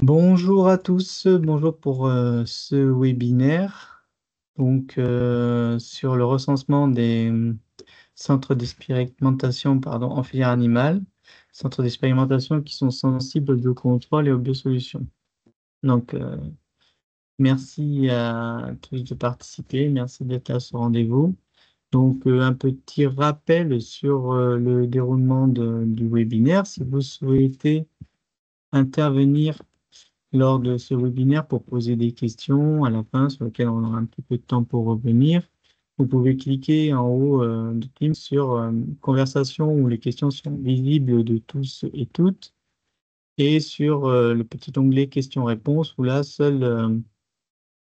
Bonjour à tous, bonjour pour ce webinaire. Sur le recensement des centres d'expérimentation en filière animale, centres d'expérimentation qui sont sensibles au biocontrôle et aux biosolutions. Donc, euh, Merci à tous de participer, merci d'être là à ce rendez-vous. Un petit rappel sur le déroulement du webinaire. Si vous souhaitez intervenir lors de ce webinaire pour poser des questions à la fin sur lesquelles on aura un petit peu de temps pour revenir. Vous pouvez cliquer en haut de Teams sur conversation où les questions sont visibles de tous et toutes et sur le petit onglet questions-réponses où là, seul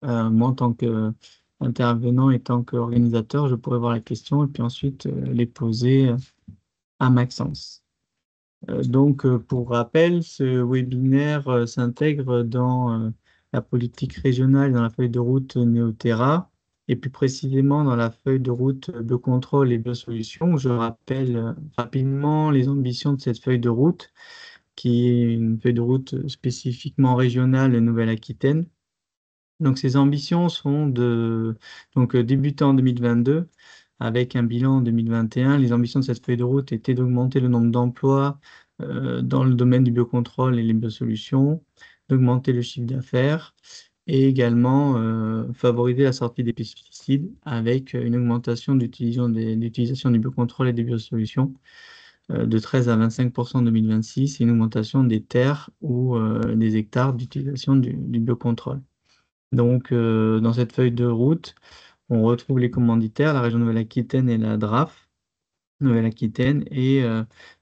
moi en tant qu'intervenant et tant qu'organisateur, je pourrais voir la question et puis ensuite les poser à Maxence. Pour rappel, ce webinaire s'intègre dans la politique régionale, dans la feuille de route Néoterra, et plus précisément dans la feuille de route Biocontrôle et Biosolutions. Je rappelle rapidement les ambitions de cette feuille de route, qui est une feuille de route spécifiquement régionale Nouvelle-Aquitaine. Donc, ces ambitions sont de débuter en 2022 avec un bilan en 2021. Les ambitions de cette feuille de route étaient d'augmenter le nombre d'emplois dans le domaine du biocontrôle et les biosolutions, d'augmenter le chiffre d'affaires et également favoriser la sortie des pesticides avec une augmentation d'utilisation du biocontrôle et des biosolutions de 13 à 25% en 2026 et une augmentation des terres ou des hectares d'utilisation du biocontrôle. Dans cette feuille de route, on retrouve les commanditaires, la région Nouvelle-Aquitaine et la DRAF Nouvelle-Aquitaine et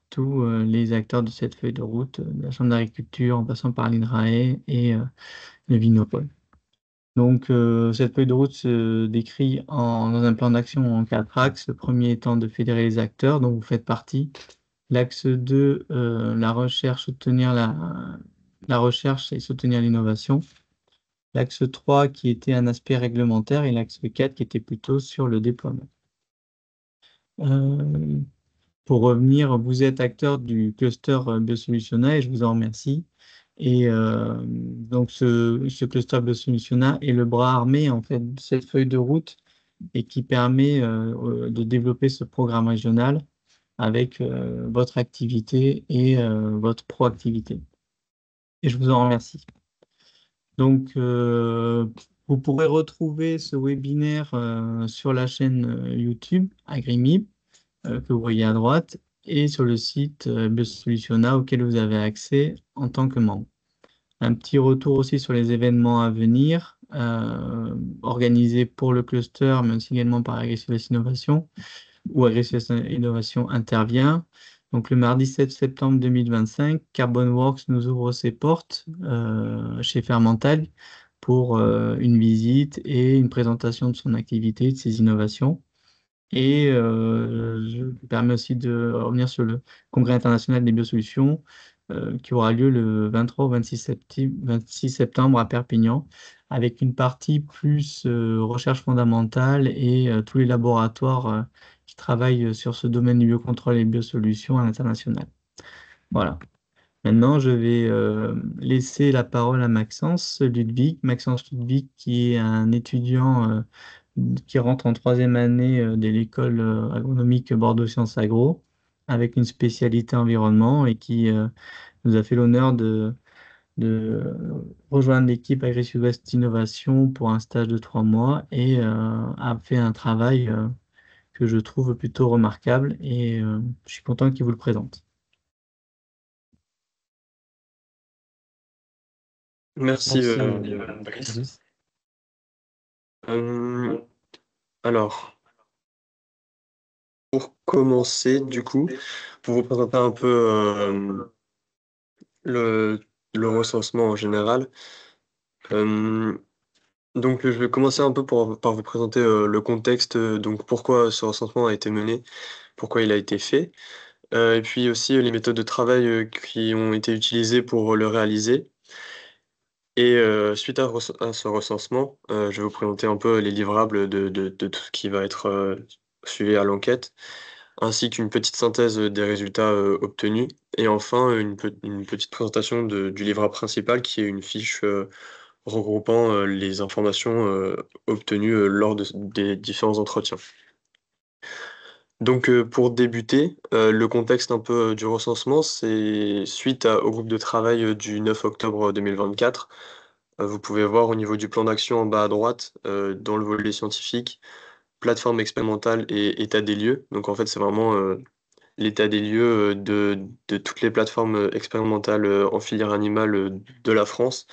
tous les acteurs de cette feuille de route, de la Chambre d'agriculture en passant par l'INRAE et le Vinopol. Cette feuille de route se décrit dans un plan d'action en quatre axes. Le premier étant de fédérer les acteurs dont vous faites partie. L'axe 2, la recherche, la recherche et soutenir l'innovation. L'axe 3 qui était un aspect réglementaire et l'axe 4 qui était plutôt sur le déploiement. Euh, pour revenir, vous êtes acteur du cluster Biosolutiona et je vous en remercie. Ce cluster Biosolutiona est le bras armé en fait de cette feuille de route et qui permet de développer ce programme régional avec votre activité et votre proactivité. Et je vous en remercie. Donc, euh, Vous pourrez retrouver ce webinaire sur la chaîne YouTube AgriMip que vous voyez à droite et sur le site Biosolutiona auquel vous avez accès en tant que membre. Un petit retour aussi sur les événements à venir organisés pour le cluster, mais aussi également par AgriScience Innovation, où AgriScience Innovation intervient. Donc le mardi 7 septembre 2025, CarbonWorks nous ouvre ses portes chez Fermental pour une visite et une présentation de son activité, de ses innovations. Je me permets aussi de revenir sur le Congrès international des biosolutions qui aura lieu le 23 au 26 septembre à Perpignan, avec une partie plus recherche fondamentale et tous les laboratoires qui travaillent sur ce domaine du biocontrôle et biosolutions à l'international. Voilà. Maintenant, je vais laisser la parole à Maxence Ludwig, qui est un étudiant qui rentre en troisième année de l'école agronomique Bordeaux Sciences Agro, avec une spécialité environnement et qui nous a fait l'honneur de rejoindre l'équipe Agri-Sud-Ouest Innovation pour un stage de 3 mois et a fait un travail que je trouve plutôt remarquable et je suis content qu'il vous le présente. Merci, Merci, Brice. Brice. Euh, alors, pour commencer, du coup, pour vous présenter un peu le, le recensement en général, euh, je vais commencer un peu par vous présenter le contexte, donc pourquoi ce recensement a été mené, pourquoi il a été fait, et puis aussi les méthodes de travail qui ont été utilisées pour le réaliser. Et suite à ce recensement, je vais vous présenter un peu les livrables de tout ce qui va être suivi à l'enquête. ainsi qu'une petite synthèse des résultats obtenus, et enfin une petite présentation du livret principal qui est une fiche regroupant les informations obtenues lors des différents entretiens. Donc pour débuter, le contexte un peu du recensement, c'est suite au groupe de travail du 9 octobre 2024. Vous pouvez voir au niveau du plan d'action en bas à droite, dans le volet scientifique, plateforme expérimentale et état des lieux. Donc en fait, c'est vraiment l'état des lieux de toutes les plateformes expérimentales en filière animale de la France,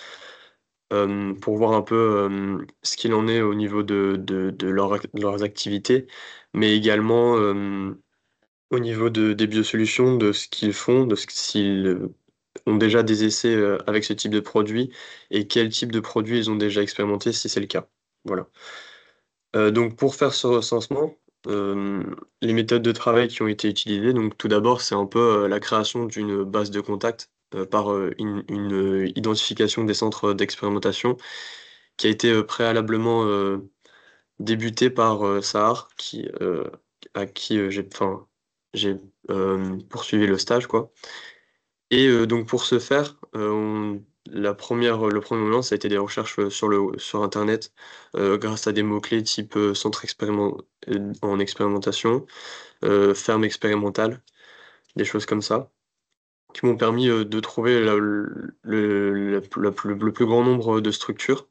pour voir un peu ce qu'il en est au niveau de leurs activités, mais également au niveau des biosolutions, de ce qu'ils font, de ce s'ils ont déjà des essais avec ce type de produit et quel type de produit ils ont déjà expérimenté si c'est le cas. Voilà. Donc pour faire ce recensement, les méthodes de travail qui ont été utilisées, donc tout d'abord, c'est un peu, la création d'une base de contact, par, identification des centres d'expérimentation qui a été, préalablement, débutée par, Sahar à qui, j'ai, poursuivi le stage, quoi. Et donc pour ce faire, le premier moment, ça a été des recherches, sur internet, grâce à des mots-clés type, centre en expérimentation, ferme expérimentale, des choses comme ça, qui m'ont permis, de trouver le plus grand nombre de structures.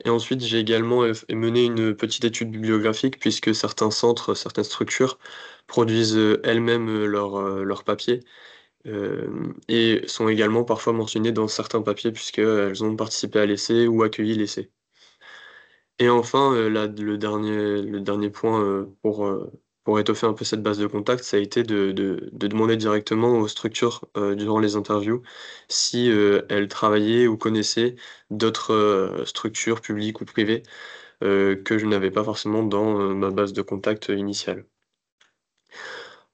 Et ensuite, j'ai également, mené une petite étude bibliographique puisque certains centres, certaines structures produisent, elles-mêmes, leurs papiers. Et sont également parfois mentionnées dans certains papiers puisqu'elles ont participé à l'essai ou accueilli l'essai. Et enfin, le dernier point, pour étoffer un peu cette base de contact, ça a été de demander directement aux structures, durant les interviews, si, elles travaillaient ou connaissaient d'autres, structures publiques ou privées, que je n'avais pas forcément dans, ma base de contact, initiale.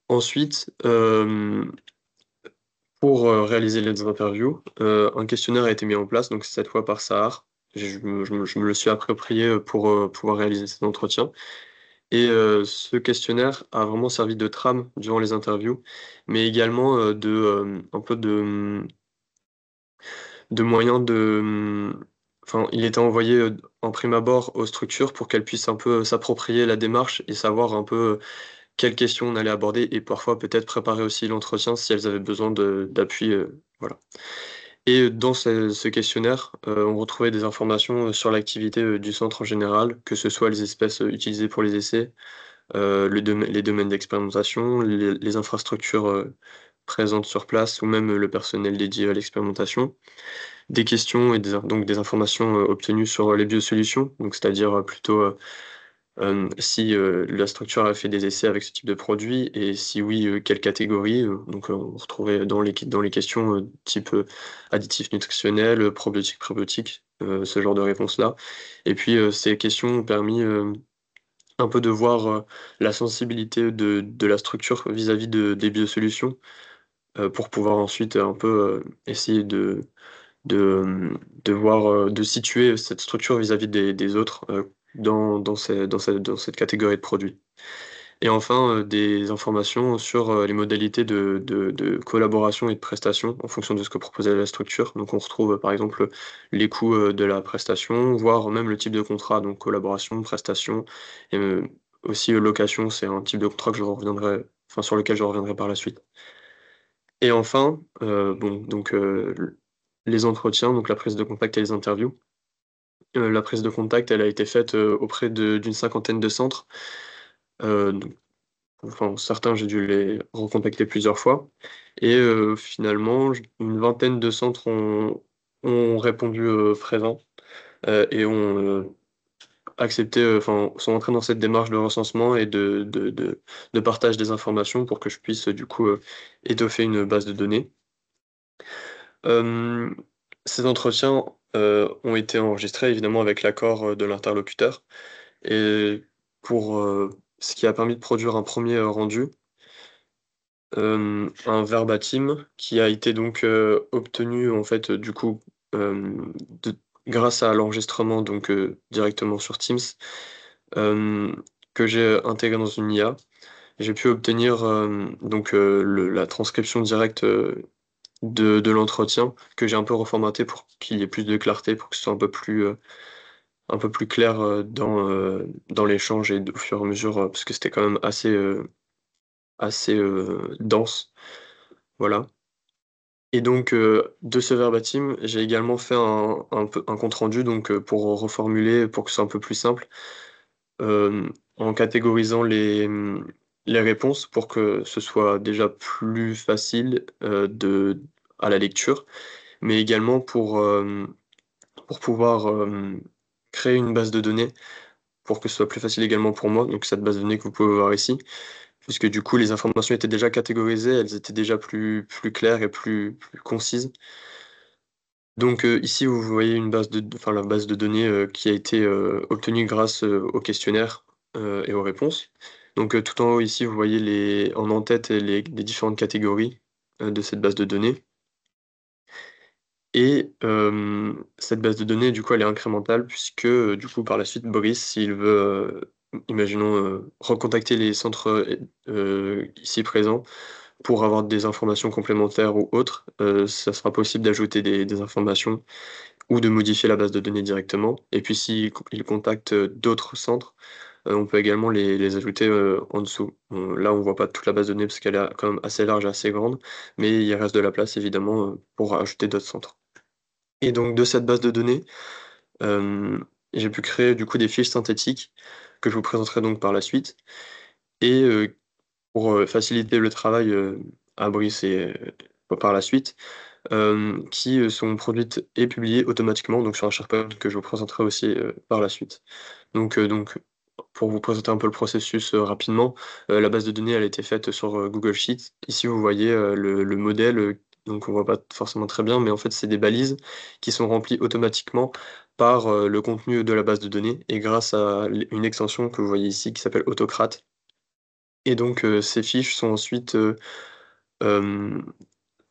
Ensuite, pour, réaliser les interviews, un questionnaire a été mis en place, donc cette fois par Sahar. Je me le suis approprié, pour, pouvoir réaliser cet entretien et ce questionnaire a vraiment servi de trame durant les interviews, mais également, un peu de moyen enfin, il était envoyé, en prime abord aux structures pour qu'elles puissent un peu s'approprier la démarche et savoir un peu, quelles questions on allait aborder et parfois peut-être préparer aussi l'entretien si elles avaient besoin d'appui, voilà. Et dans ce questionnaire, on retrouvait des informations, sur l'activité, du centre en général, que ce soit les espèces, utilisées pour les essais, les domaines d'expérimentation, les infrastructures, présentes sur place ou même, le personnel dédié à l'expérimentation. Des questions et des informations, obtenues sur, les biosolutions, donc c'est-à-dire, plutôt, si, la structure a fait des essais avec ce type de produit et si oui, quelle catégorie? Donc, on retrouvait dans les questions, type, additifs nutritionnels, probiotiques, prébiotiques, ce genre de réponses-là. Et puis, ces questions ont permis, un peu de voir, la sensibilité de la structure vis-à-vis des biosolutions, pour pouvoir ensuite, un peu, essayer de voir, de situer cette structure vis-à-vis des autres, dans cette catégorie de produits. Et enfin, des informations sur, les modalités de collaboration et de prestation en fonction de ce que proposait la structure. Donc on retrouve, par exemple, les coûts, de la prestation, voire même le type de contrat, donc collaboration, prestation et aussi, location, c'est un type de contrat sur lequel je reviendrai par la suite. Et enfin, bon, donc les entretiens, donc la prise de contact et les interviews. La prise de contact, elle a été faite, auprès d'une cinquantaine de centres, donc enfin certains, j'ai dû les recontacter plusieurs fois et finalement, une vingtaine de centres ont répondu, présent, et ont, accepté, enfin, sont entrés dans cette démarche de recensement et de partage des informations pour que je puisse, du coup, étoffer une base de données. Hem, Ces entretiens, ont été enregistrés évidemment avec l'accord, de l'interlocuteur et ce qui a permis de produire un premier rendu, un verbatim qui a été donc, obtenu en fait, du coup, de grâce à l'enregistrement donc, directement sur Teams, hem, que j'ai intégré dans une IA j'ai pu obtenir donc la transcription directe de l'entretien, que j'ai un peu reformaté pour qu'il y ait plus de clarté, pour que ce soit un peu plus clair dans l'échange et au fur et à mesure, parce que c'était quand même assez dense. Voilà. Et donc, de ce verbatim, j'ai également fait un compte rendu donc, pour reformuler, pour que ce soit un peu plus simple, en catégorisant les réponses pour que ce soit déjà plus facile, à la lecture, mais également pour pouvoir, créer une base de données, pour que ce soit plus facile également pour moi, donc cette base de données que vous pouvez voir ici. Puisque du coup les informations étaient déjà catégorisées, elles étaient déjà plus claires et plus concises. Donc ici vous voyez la base de données, qui a été, obtenue grâce, au questionnaire, et aux réponses. Donc tout en haut ici, vous voyez en en-tête les différentes catégories, de cette base de données et cette base de données du coup elle est incrémentale puisque, du coup par la suite Brice s'il veut, imaginons, recontacter les centres, ici présents pour avoir des informations complémentaires ou autres, ça sera possible d'ajouter des informations ou de modifier la base de données directement. Et puis il contacte, d'autres centres, on peut également les ajouter, en dessous. Là, on voit pas toute la base de données parce qu'elle est quand même assez large et assez grande, mais il reste de la place évidemment, pour ajouter d'autres centres. Et donc de cette base de données, j'ai pu créer du coup des fiches synthétiques que je vous présenterai donc par la suite et pour, faciliter le travail, à Brice et par la suite, qui, sont produites et publiées automatiquement donc sur un SharePoint que je vous présenterai aussi, par la suite. Donc pour vous présenter un peu le processus, rapidement, la base de données elle a été faite sur, Google Sheets. Ici vous voyez, le modèle, donc on voit pas forcément très bien, mais en fait c'est des balises qui sont remplies automatiquement par, le contenu de la base de données et grâce à une extension que vous voyez ici qui s'appelle Autocrate et donc ces fiches sont ensuite, hem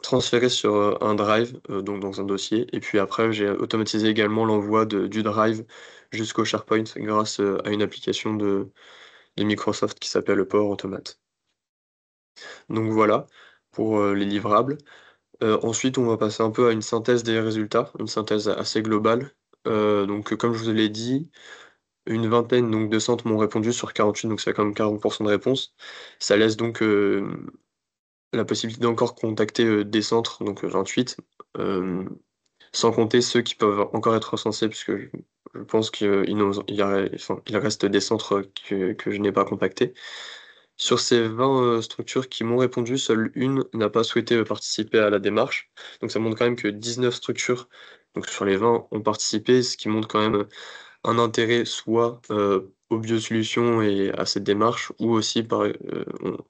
transféré sur, un drive, donc dans un dossier et puis après j'ai automatisé également l'envoi du drive jusqu'au SharePoint grâce, à une application de Microsoft qui s'appelle Power Automate. Donc voilà pour, les livrables. Ensuite on va passer un peu à une synthèse des résultats, une synthèse assez globale. Donc, comme je vous l'ai dit, une vingtaine donc de centres m'ont répondu sur 48, donc c'est quand même 40 de réponse. Ça laisse donc, la possibilité d'encore contacter, des centres, donc, 28. Sans compter ceux qui peuvent encore être recensés puisque je pense il reste des centres que je n'ai pas contactés. Sur ces 20, structures qui m'ont répondu, seule une n'a pas souhaité, participer à la démarche. Donc ça montre quand même que 19 structures, donc sur les 20 ont participé, ce qui montre quand même, un intérêt soit, aux biosolutions et à cette démarche ou aussi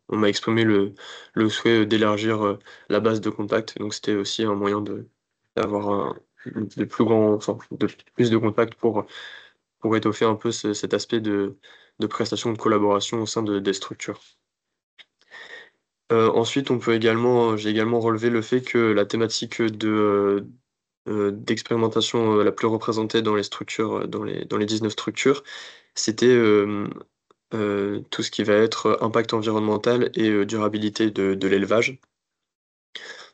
on m'a exprimé le souhait, d'élargir, la base de contacts. Donc c'était aussi un moyen d'avoir de plus grands enfin, de plus de contacts pour étoffer un peu cet aspect de prestation de collaboration au sein des structures. Ensuite on peut également, j'ai également relevé le fait que la thématique d'expérimentation, la plus représentée dans les structures, dans les 19 structures, c'était, tout ce qui va être, impact environnemental et durabilité de l'élevage.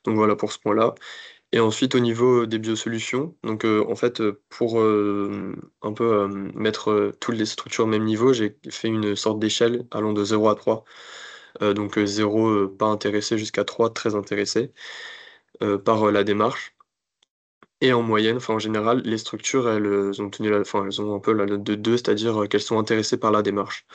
Donc voilà pour ce point-là. Et ensuite au niveau des biosolutions, donc en fait, pour, un peu, mettre, toutes les structures au même niveau, j'ai fait une sorte d'échelle allant de 0 à 3. Donc 0, pas intéressé jusqu'à 3 très intéressé, par, la démarche et en moyenne, enfin en général, les structures elles, elles ont un peu la note de 2, c'est-à-dire, qu'elles sont intéressées par la démarche.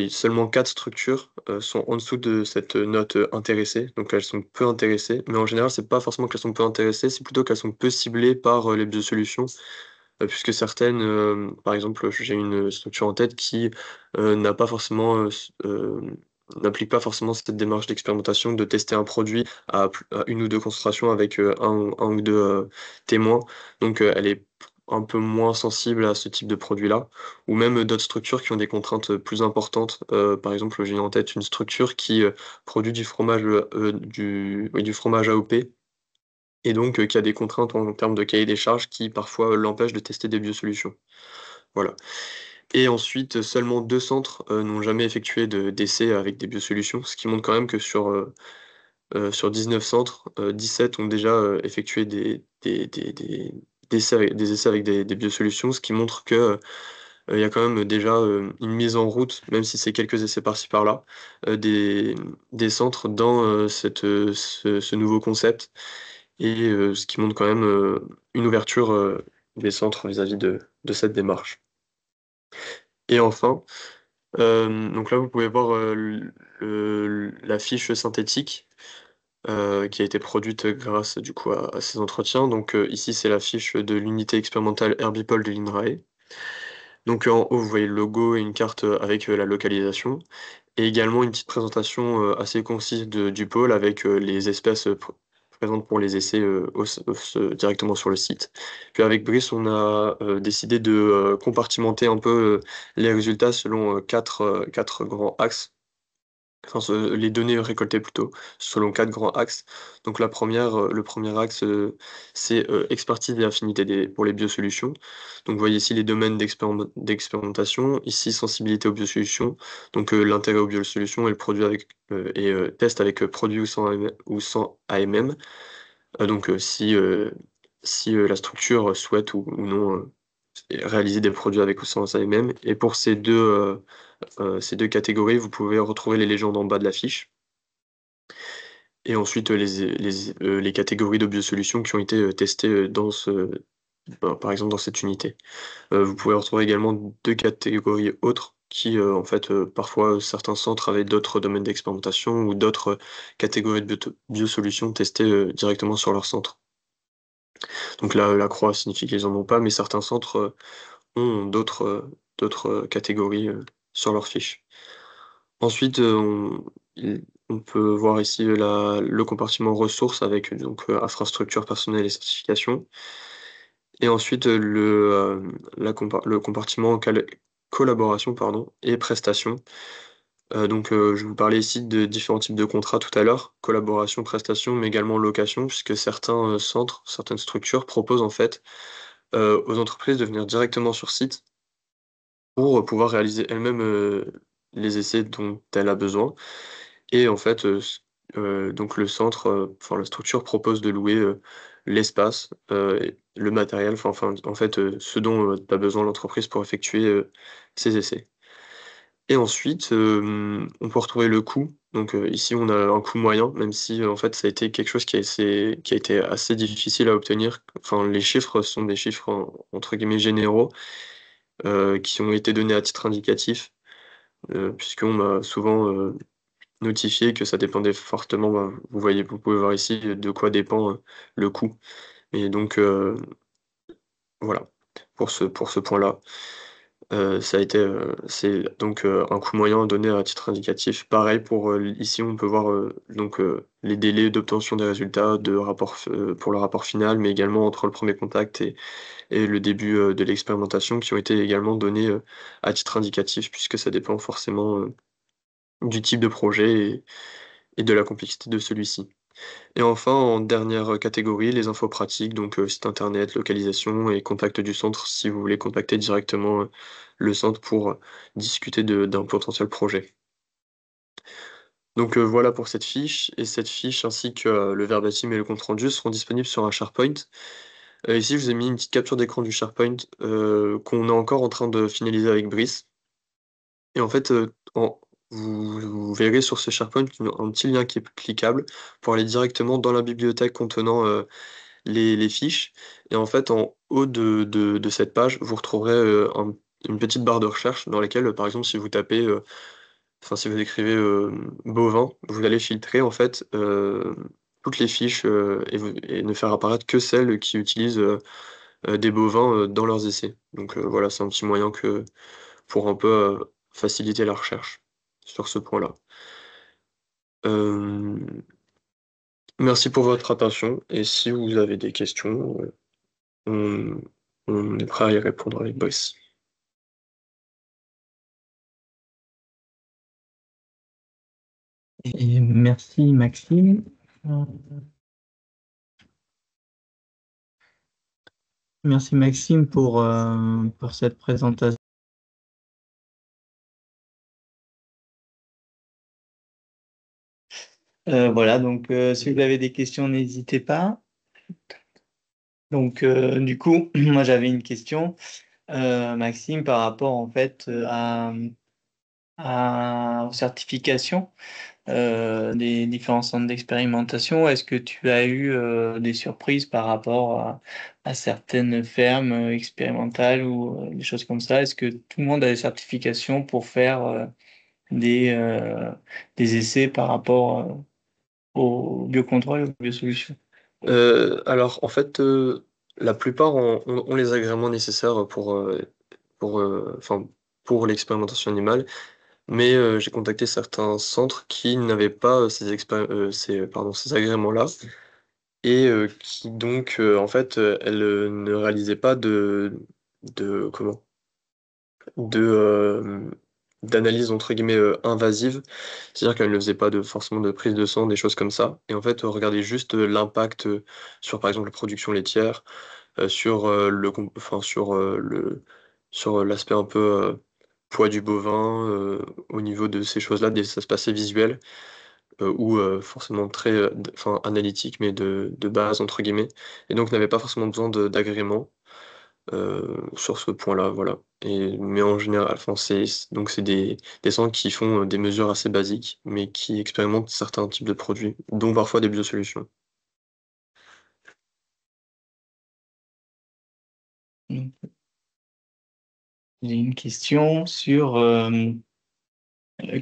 Seulement 4 structures, sont en dessous de cette note, intéressée, donc elles sont peu intéressées, mais en général, c'est pas forcément qu'elles sont peu intéressées, c'est plutôt qu'elles sont peu ciblées par, les biosolutions, puisque certaines, par exemple, j'ai une structure en tête qui, n'a pas forcément, n'applique pas forcément cette démarche d'expérimentation, de tester un produit à 1 ou 2 concentrations avec, 1 ou 2, témoins, donc elle est un peu moins sensible à ce type de produit-là. Ou même, d'autres structures qui ont des contraintes, plus importantes. Par exemple, j'ai en tête une structure qui, produit du fromage, du fromage AOP et donc qui a des contraintes en termes de cahier des charges qui parfois, l'empêchent de tester des biosolutions. Voilà. Et ensuite, seulement 2 centres n'ont jamais effectué d'essais avec des biosolutions, ce qui montre quand même que sur 19 centres, 17 ont déjà effectué des essais avec des biosolutions, ce qui montre que il y a quand même déjà une mise en route, même si c'est quelques essais par-ci par-là, des, des centres dans ce nouveau concept, et ce qui montre quand même une ouverture des centres vis-à-vis de cette démarche. Et enfin, donc là, vous pouvez voir la fiche synthétique qui a été produite grâce du coup à ces entretiens. Donc ici, c'est la fiche de l'unité expérimentale Herbipol de l'INRAE. Donc en haut, vous voyez le logo et une carte avec la localisation, et également une petite présentation assez concise du pôle avec les espèces présentes pour les essais directement sur le site. Puis avec Brice, on a décidé de compartimenter un peu les résultats selon quatre grands axes. Enfin, les données récoltées plutôt, selon 4 grands axes. Donc le premier axe, c'est expertise et affinité pour les biosolutions. Donc vous voyez ici les domaines d'expérimentation, ici sensibilité aux biosolutions, donc l'intérêt aux biosolutions et le produit avec test avec produit ou sans AMM. Donc si la structure souhaite ou non réaliser des produits avec ou sans AMM. Et pour ces deux catégories, vous pouvez retrouver les légendes en bas de la fiche. Et ensuite, les catégories de biosolutions qui ont été testées par exemple, dans cette unité. Vous pouvez retrouver également deux catégories autres qui, en fait, parfois, certains centres avaient d'autres domaines d'expérimentation ou d'autres catégories de biosolutions testées directement sur leur centre. Donc là, la croix signifie qu'ils en ont pas, mais certains centres ont d'autres catégories sur leur fiche. Ensuite, on peut voir ici le compartiment ressources avec donc infrastructure personnelle et certification. Et ensuite, le compartiment collaboration pardon, et prestations. Donc, je vous parlais ici de différents types de contrats tout à l'heure, collaboration, prestation, mais également location, puisque certains centres, certaines structures proposent en fait aux entreprises de venir directement sur site pour pouvoir réaliser elles-mêmes les essais dont elle a besoin. Et en fait, donc le centre, enfin la structure propose de louer l'espace, et le matériel, en fait, ce dont a besoin l'entreprise pour effectuer ses essais. Et ensuite, on peut retrouver le coût. Donc ici, on a un coût moyen, même si en fait, ça a été quelque chose qui a été assez difficile à obtenir. Enfin, les chiffres sont des chiffres entre guillemets «généraux», qui ont été donnés à titre indicatif, puisqu'on m'a souvent notifié que ça dépendait fortement, vous pouvez voir ici de quoi dépend le coût. Et donc voilà, pour ce point-là. Ça a été, c'est donc un coût moyen donné à titre indicatif. Pareil pour, ici on peut voir, donc les délais d'obtention des résultats pour le rapport final, mais également entre le premier contact et le début, de l'expérimentation, qui ont été également donnés, à titre indicatif, puisque ça dépend forcément, du type de projet et de la complexité de celui-ci. Et enfin, en dernière catégorie, les infos pratiques, donc site internet, localisation et contact du centre si vous voulez contacter directement le centre pour discuter d'un potentiel projet. Donc voilà pour cette fiche, et cette fiche ainsi que le verbatim et le compte rendu seront disponibles sur un SharePoint. Ici, je vous ai mis une petite capture d'écran du SharePoint qu'on est encore en train de finaliser avec Brice. Et en fait, vous verrez sur ce SharePoint un petit lien qui est cliquable pour aller directement dans la bibliothèque contenant les fiches. Et en fait, en haut de cette page, vous retrouverez une petite barre de recherche dans laquelle, par exemple, si vous tapez, si vous écrivez bovin, vous allez filtrer en fait toutes les fiches et ne faire apparaître que celles qui utilisent des bovins dans leurs essais. Donc voilà, c'est un petit moyen pour un peu faciliter la recherche sur ce point-là. Euh, Merci pour votre attention, et si vous avez des questions, on, on est prêt à y répondre avec Brice. Et merci Maxime. Merci Maxime pour cette présentation. Voilà, donc si vous avez des questions, n'hésitez pas. Donc, du coup, moi j'avais une question, Maxime, par rapport en fait aux certifications des différents centres d'expérimentation. Est-ce que tu as eu des surprises par rapport à certaines fermes expérimentales ou des choses comme ça? Est-ce que tout le monde a des certifications pour faire des, euh, des essais par rapport au biocontrôle et aux biosolutions? Alors, en fait, la plupart ont les agréments nécessaires enfin, pour l'expérimentation animale, mais j'ai contacté certains centres qui n'avaient pas ces agréments-là et qui donc, en fait, elles ne réalisaient pas de comment? De d'analyse entre guillemets, «invasive». C'est-à-dire qu'elle ne faisait pas forcément de prise de sang, des choses comme ça et en fait, regardait juste, l'impact, sur par exemple la production laitière, sur, l'aspect un peu, poids du bovin, au niveau de ces choses-là, des aspects assez visuels, ou, forcément très, analytiques mais de «base» entre guillemets et donc n'avait pas forcément besoin d'agrément. Sur ce point-là, voilà mais en général, enfin, c'est des centres qui font, des mesures assez basiques, mais qui expérimentent certains types de produits, dont parfois des biosolutions. Donc, j'ai une question sur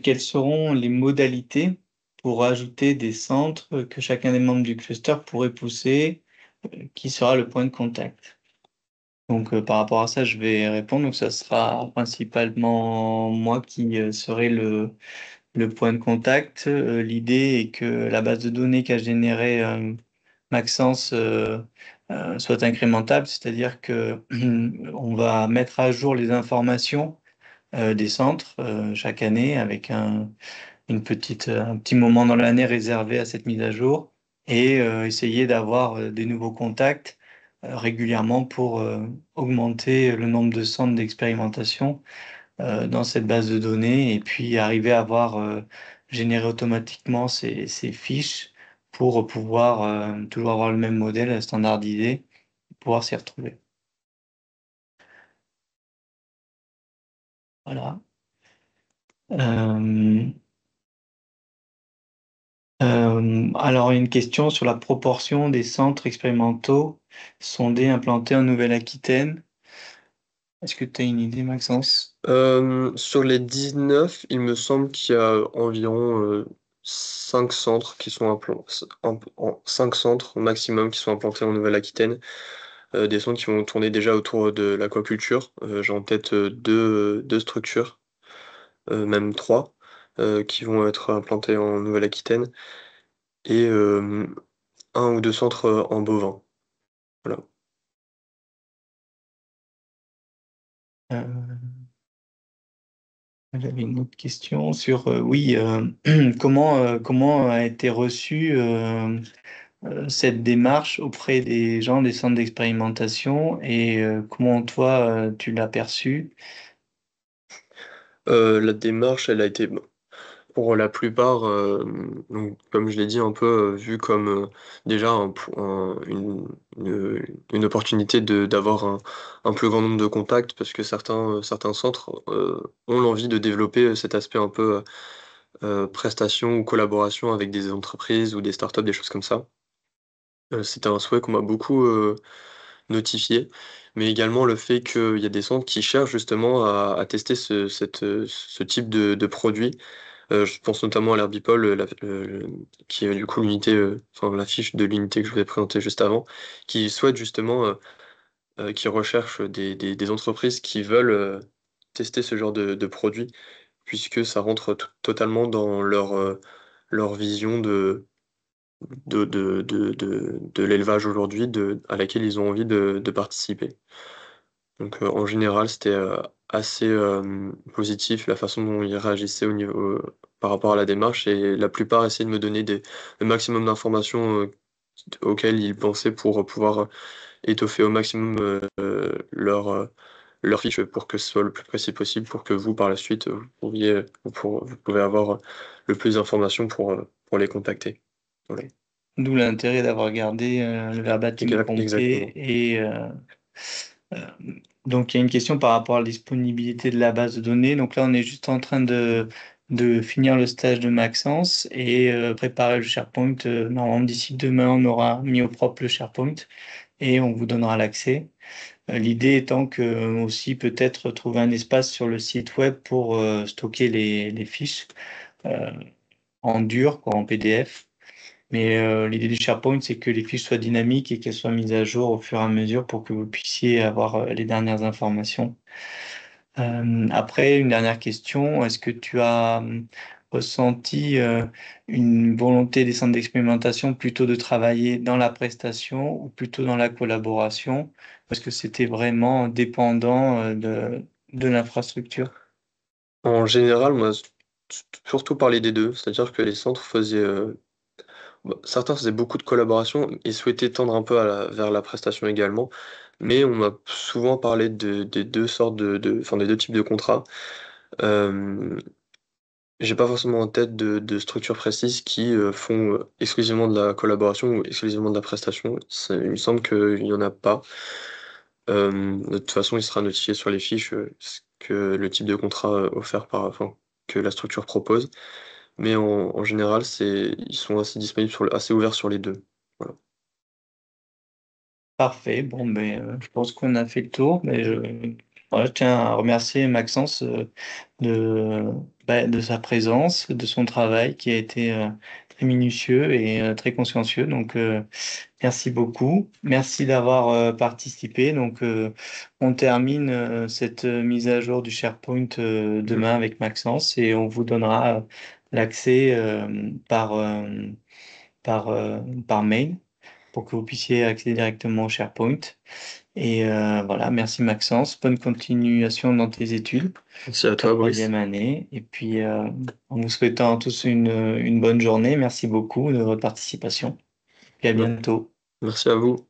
quelles seront les modalités pour ajouter des centres que chacun des membres du cluster pourrait pousser, qui sera le point de contact? Donc, par rapport à ça, je vais répondre. Donc, ça sera principalement moi qui serai le point de contact. L'idée est que la base de données qu'a générée Maxence soit incrémentable, c'est-à-dire que on va mettre à jour les informations des centres chaque année avec un petit moment dans l'année réservé à cette mise à jour et essayer d'avoir des nouveaux contacts régulièrement pour augmenter le nombre de centres d'expérimentation dans cette base de données et puis arriver à avoir généré automatiquement ces fiches pour pouvoir toujours avoir le même modèle standardisé, pouvoir s'y retrouver. Voilà. Euh, alors, une question sur la proportion des centres expérimentaux sondés implantés en Nouvelle-Aquitaine. Est-ce que tu as une idée, Maxence? Sur les 19, il me semble qu'il y a environ, 5 centres qui sont 5 centres maximum qui sont implantés en Nouvelle-Aquitaine, des centres qui vont tourner déjà autour de l'aquaculture. J'ai en tête, 2 structures, même 3, qui vont être implantés en Nouvelle-Aquitaine et 1 ou 2 centres, en bovin. Voilà. Euh, J'avais une autre question sur, oui, comment a été reçue cette démarche auprès des gens des centres d'expérimentation et comment toi tu l'as perçue? La démarche, elle a été pour la plupart, donc comme je l'ai dit un peu, vue comme, déjà une opportunité d'avoir un plus grand nombre de contacts parce que certains centres, ont l'envie de développer, cet aspect un peu, prestation ou collaboration avec des entreprises ou des startups, des choses comme ça. C'était un souhait qu'on m'a beaucoup, notifié, mais également le fait qu'il y a des centres qui cherchent justement à tester ce type de produit. Je pense notamment à l'herbipole, qui est du coup la fiche de l'unité que je vous ai présentée juste avant, qui souhaite justement, qui recherche des entreprises qui veulent, tester ce genre de produit, puisque ça rentre totalement dans leur vision de l'élevage aujourd'hui, à laquelle ils ont envie de participer. Donc, en général, c'était, assez, positif la façon dont ils réagissaient par rapport à la démarche et la plupart essayaient de me donner le maximum d'informations, auxquelles ils pensaient pour pouvoir, étoffer au maximum, leur fiche pour que ce soit le plus précis possible pour que vous, par la suite, vous pouvez avoir, le plus d'informations pour les contacter. Voilà. D'où l'intérêt d'avoir gardé le verbatim Exactement. complet. Et euh, donc, il y a une question par rapport à la disponibilité de la base de données. Donc là, on est juste en train de finir le stage de Maxence et préparer le SharePoint. Normalement, d'ici demain, on aura mis au propre le SharePoint et on vous donnera l'accès. L'idée étant que aussi peut-être trouver un espace sur le site web pour stocker les fiches euh, en dur, quoi, en PDF. Mais l'idée du SharePoint, c'est que les fiches soient dynamiques et qu'elles soient mises à jour au fur et à mesure pour que vous puissiez avoir les dernières informations. Après, une dernière question. Est-ce que tu as ressenti une volonté des centres d'expérimentation plutôt de travailler dans la prestation ou plutôt dans la collaboration? Parce que c'était vraiment dépendant de l'infrastructure. En général, moi, surtout parler des deux, c'est-à-dire que les centres faisaient, certains faisaient beaucoup de collaboration et souhaitaient tendre un peu vers la prestation également, mais on m'a souvent parlé des deux sortes enfin, des deux types de contrats. Euh, j'ai pas forcément en tête de structures précises qui font exclusivement de la collaboration ou exclusivement de la prestation. Il me semble qu'il y en a pas. De toute façon, il sera notifié sur les fiches ce que le type de contrat offert enfin, que la structure propose. Mais en général, ils sont assez disponibles assez ouverts sur les deux. Voilà. Parfait. Bon, ben, je pense qu'on a fait le tour. Mais voilà, je tiens à remercier Maxence de, de sa présence, de son travail qui a été très minutieux et très consciencieux. Donc, merci beaucoup. Merci d'avoir participé. Donc, on termine cette mise à jour du SharePoint Mm. demain avec Maxence et on vous donnera l'accès par mail pour que vous puissiez accéder directement au SharePoint. Et voilà, merci Maxence. Bonne continuation dans tes études Merci à pour ta toi, Brice. troisième année. Et puis, en vous souhaitant à tous une bonne journée, merci beaucoup de votre participation. Et à Mm. bientôt. Merci à vous.